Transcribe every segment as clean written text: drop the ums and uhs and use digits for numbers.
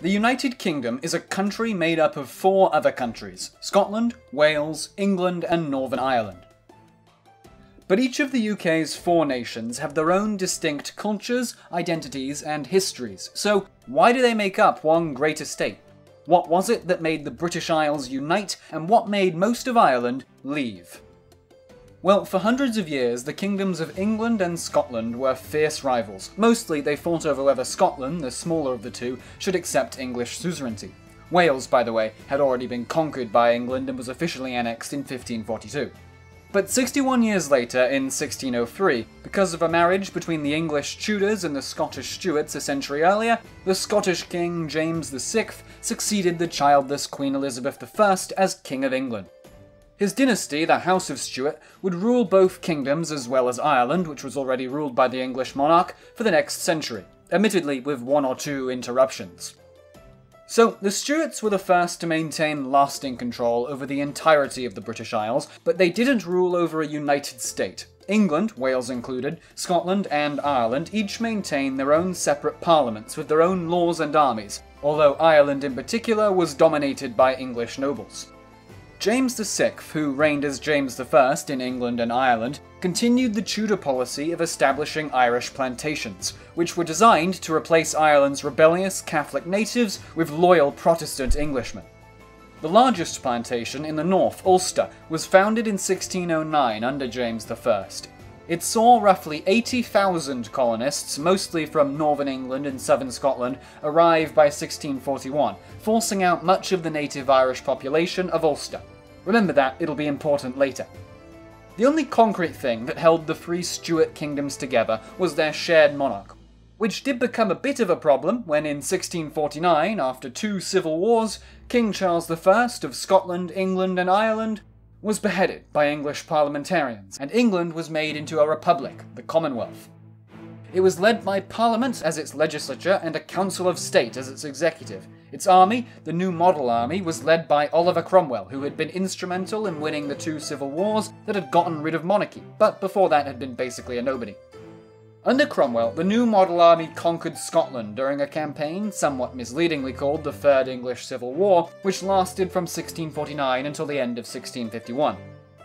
The United Kingdom is a country made up of 4 other countries: Scotland, Wales, England, and Northern Ireland. But each of the UK's 4 nations have their own distinct cultures, identities, and histories, so why do they make up one great estate? What was it that made the British Isles unite, and what made most of Ireland leave? Well, for hundreds of years, the kingdoms of England and Scotland were fierce rivals. Mostly they fought over whether Scotland, the smaller of the two, should accept English suzerainty. Wales, by the way, had already been conquered by England and was officially annexed in 1542. But 61 years later, in 1603, because of a marriage between the English Tudors and the Scottish Stuarts a century earlier, the Scottish king James VI succeeded the childless Queen Elizabeth I as King of England. His dynasty, the House of Stuart, would rule both kingdoms as well as Ireland, which was already ruled by the English monarch, for the next century, admittedly with 1 or 2 interruptions. So, the Stuarts were the first to maintain lasting control over the entirety of the British Isles, but they didn't rule over a united state. England, Wales included, Scotland and Ireland each maintained their own separate parliaments with their own laws and armies, although Ireland in particular was dominated by English nobles. James VI, who reigned as James I in England and Ireland, continued the Tudor policy of establishing Irish plantations, which were designed to replace Ireland's rebellious Catholic natives with loyal Protestant Englishmen. The largest plantation in the north, Ulster, was founded in 1609 under James I. It saw roughly 80,000 colonists, mostly from northern England and southern Scotland, arrive by 1641, forcing out much of the native Irish population of Ulster. Remember that, it'll be important later. The only concrete thing that held the 3 Stuart kingdoms together was their shared monarch, which did become a bit of a problem when in 1649, after 2 civil wars, King Charles I of Scotland, England and Ireland was beheaded by English parliamentarians, and England was made into a republic, the Commonwealth. It was led by Parliament as its legislature and a Council of State as its executive. Its army, the New Model Army, was led by Oliver Cromwell, who had been instrumental in winning the 2 civil wars that had gotten rid of monarchy, but before that had been basically a nobody. Under Cromwell, the New Model Army conquered Scotland during a campaign somewhat misleadingly called the Third English Civil War, which lasted from 1649 until the end of 1651.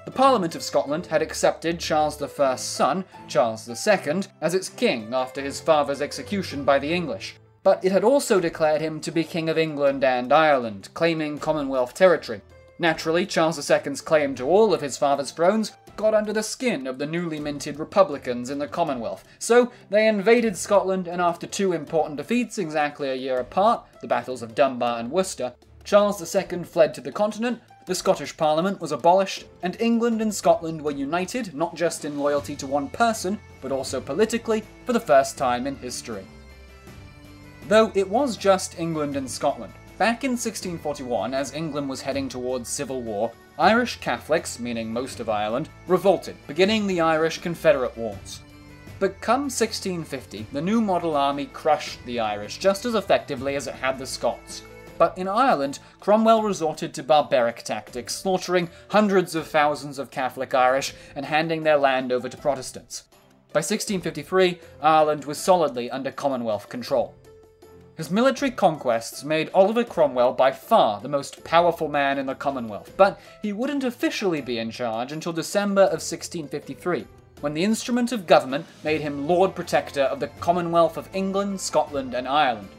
The Parliament of Scotland had accepted Charles I's son, Charles II, as its king after his father's execution by the English, but it had also declared him to be King of England and Ireland, claiming Commonwealth territory. Naturally, Charles II's claim to all of his father's thrones got under the skin of the newly minted Republicans in the Commonwealth, so they invaded Scotland, and after 2 important defeats exactly a year apart, the battles of Dunbar and Worcester, Charles II fled to the continent, the Scottish Parliament was abolished, and England and Scotland were united not just in loyalty to one person, but also politically, for the first time in history. Though it was just England and Scotland. Back in 1641, as England was heading towards civil war, Irish Catholics, meaning most of Ireland, revolted, beginning the Irish Confederate Wars. But come 1650, the New Model Army crushed the Irish just as effectively as it had the Scots. But in Ireland, Cromwell resorted to barbaric tactics, slaughtering hundreds of thousands of Catholic Irish and handing their land over to Protestants. By 1653, Ireland was solidly under Commonwealth control. His military conquests made Oliver Cromwell by far the most powerful man in the Commonwealth, but he wouldn't officially be in charge until December of 1653, when the instrument of government made him Lord Protector of the Commonwealth of England, Scotland and Ireland.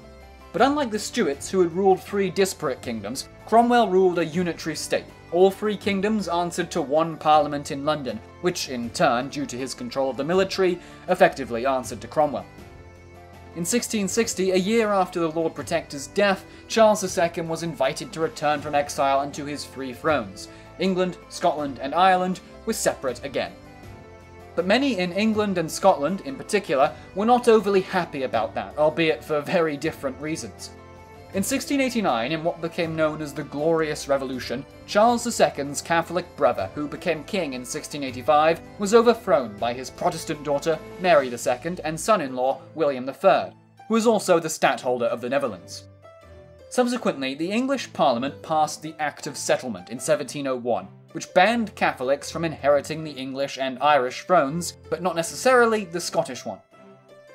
But unlike the Stuarts, who had ruled 3 disparate kingdoms, Cromwell ruled a unitary state. All 3 kingdoms answered to one parliament in London, which in turn, due to his control of the military, effectively answered to Cromwell. In 1660, a year after the Lord Protector's death, Charles II was invited to return from exile unto his 3 thrones. England, Scotland and Ireland were separate again. But many in England and Scotland, in particular, were not overly happy about that, albeit for very different reasons. In 1689, in what became known as the Glorious Revolution, Charles II's Catholic brother, who became king in 1685, was overthrown by his Protestant daughter, Mary II, and son-in-law, William III, who was also the stadtholder of the Netherlands. Subsequently, the English Parliament passed the Act of Settlement in 1701, which banned Catholics from inheriting the English and Irish thrones, but not necessarily the Scottish one.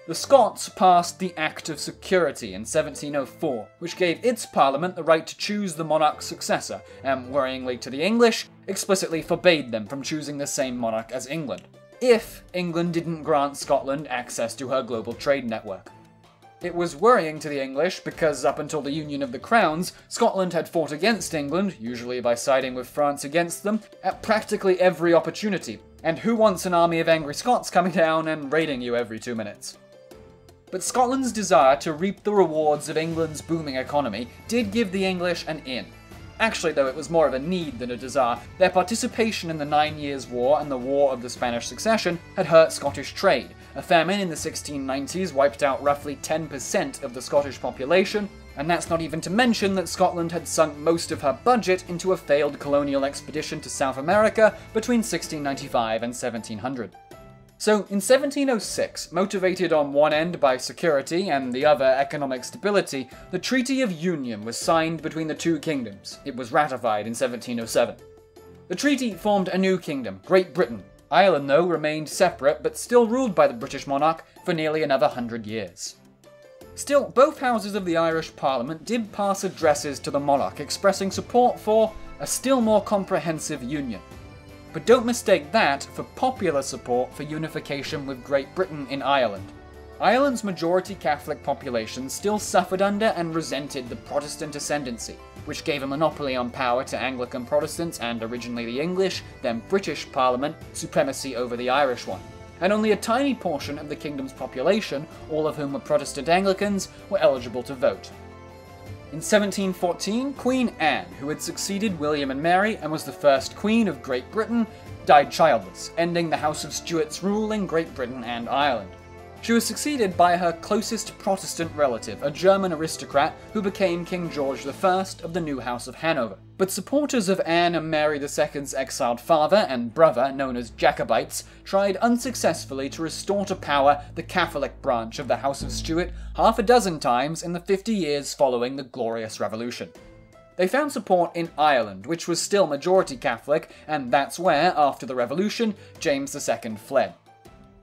The Scots passed the Act of Security in 1704, which gave its parliament the right to choose the monarch's successor, and worryingly to the English, explicitly forbade them from choosing the same monarch as England, if England didn't grant Scotland access to her global trade network. It was worrying to the English because up until the Union of the Crowns, Scotland had fought against England, usually by siding with France against them, at practically every opportunity, and who wants an army of angry Scots coming down and raiding you every 2 minutes? But Scotland's desire to reap the rewards of England's booming economy did give the English an in. Actually, though, it was more of a need than a desire. Their participation in the 9 Years' War and the War of the Spanish Succession had hurt Scottish trade. A famine in the 1690s wiped out roughly 10% of the Scottish population, and that's not even to mention that Scotland had sunk most of her budget into a failed colonial expedition to South America between 1695 and 1700. So, in 1706, motivated on one end by security and the other economic stability, the Treaty of Union was signed between the two kingdoms. It was ratified in 1707. The treaty formed a new kingdom, Great Britain. Ireland, though, remained separate, but still ruled by the British monarch for nearly another 100 years. Still, both houses of the Irish Parliament did pass addresses to the monarch expressing support for a still more comprehensive union. But don't mistake that for popular support for unification with Great Britain in Ireland. Ireland's majority Catholic population still suffered under and resented the Protestant ascendancy, which gave a monopoly on power to Anglican Protestants and originally the English, then British Parliament, supremacy over the Irish one. And only a tiny portion of the kingdom's population, all of whom were Protestant Anglicans, were eligible to vote. In 1714, Queen Anne, who had succeeded William and Mary and was the first Queen of Great Britain, died childless, ending the House of Stuart's rule in Great Britain and Ireland. She was succeeded by her closest Protestant relative, a German aristocrat who became King George I of the new House of Hanover. But supporters of Anne and Mary II's exiled father and brother, known as Jacobites, tried unsuccessfully to restore to power the Catholic branch of the House of Stuart half a dozen times in the 50 years following the Glorious Revolution. They found support in Ireland, which was still majority Catholic, and that's where, after the Revolution, James II fled.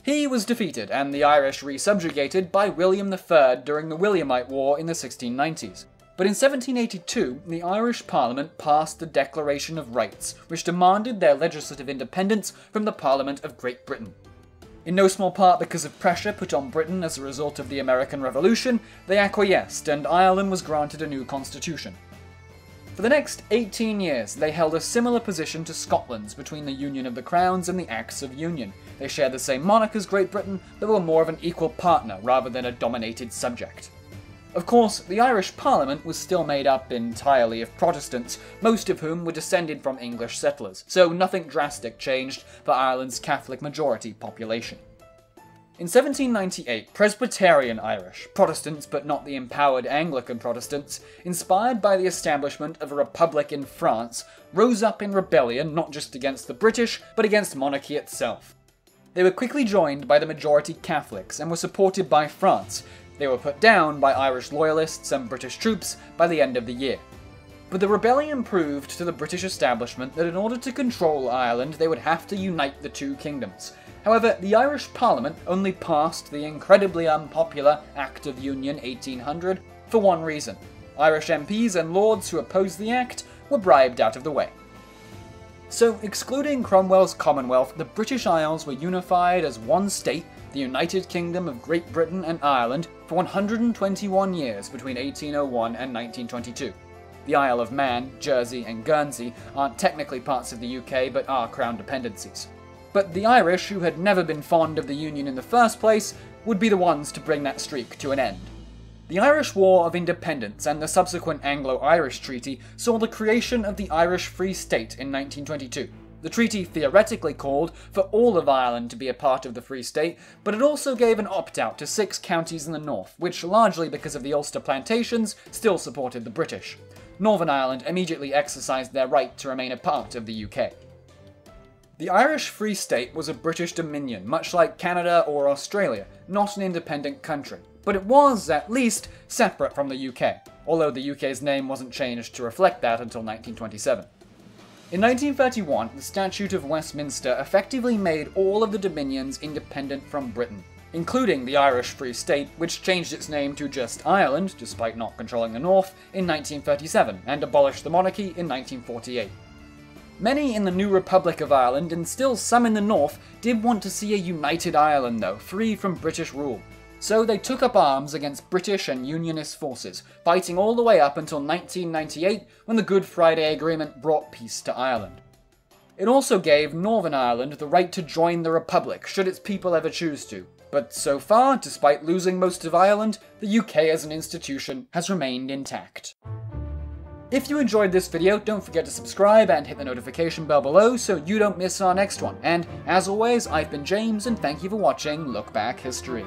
He was defeated and the Irish re-subjugated by William III during the Williamite War in the 1690s. But in 1782, the Irish Parliament passed the Declaration of Rights, which demanded their legislative independence from the Parliament of Great Britain. In no small part because of pressure put on Britain as a result of the American Revolution, they acquiesced and Ireland was granted a new constitution. For the next 18 years, they held a similar position to Scotland's between the Union of the Crowns and the Acts of Union. They shared the same monarch as Great Britain, but were more of an equal partner rather than a dominated subject. Of course, the Irish Parliament was still made up entirely of Protestants, most of whom were descended from English settlers, so nothing drastic changed for Ireland's Catholic majority population. In 1798, Presbyterian Irish, Protestants but not the empowered Anglican Protestants, inspired by the establishment of a republic in France, rose up in rebellion not just against the British, but against monarchy itself. They were quickly joined by the majority Catholics and were supported by France. They were put down by Irish loyalists and British troops by the end of the year. But the rebellion proved to the British establishment that in order to control Ireland, they would have to unite the two kingdoms. However, the Irish Parliament only passed the incredibly unpopular Act of Union 1800 for one reason. Irish MPs and lords who opposed the act were bribed out of the way. So, excluding Cromwell's Commonwealth, the British Isles were unified as one state, the United Kingdom of Great Britain and Ireland, for 121 years between 1801 and 1922. The Isle of Man, Jersey and Guernsey aren't technically parts of the UK but are Crown dependencies. But the Irish, who had never been fond of the Union in the first place, would be the ones to bring that streak to an end. The Irish War of Independence and the subsequent Anglo-Irish Treaty saw the creation of the Irish Free State in 1922. The treaty theoretically called for all of Ireland to be a part of the Free State, but it also gave an opt-out to 6 counties in the north, which, largely because of the Ulster plantations, still supported the British. Northern Ireland immediately exercised their right to remain a part of the UK. The Irish Free State was a British dominion, much like Canada or Australia, not an independent country. But it was, at least, separate from the UK, although the UK's name wasn't changed to reflect that until 1927. In 1931, the Statute of Westminster effectively made all of the dominions independent from Britain. including the Irish Free State, which changed its name to just Ireland, despite not controlling the north, in 1937, and abolished the monarchy in 1948. Many in the new Republic of Ireland, and still some in the north, did want to see a united Ireland though, free from British rule. So they took up arms against British and Unionist forces, fighting all the way up until 1998, when the Good Friday Agreement brought peace to Ireland. It also gave Northern Ireland the right to join the Republic, should its people ever choose to. But so far, despite losing most of Ireland, the UK as an institution has remained intact. If you enjoyed this video, don't forget to subscribe and hit the notification bell below so you don't miss our next one. And as always, I've been James, and thank you for watching Look Back History.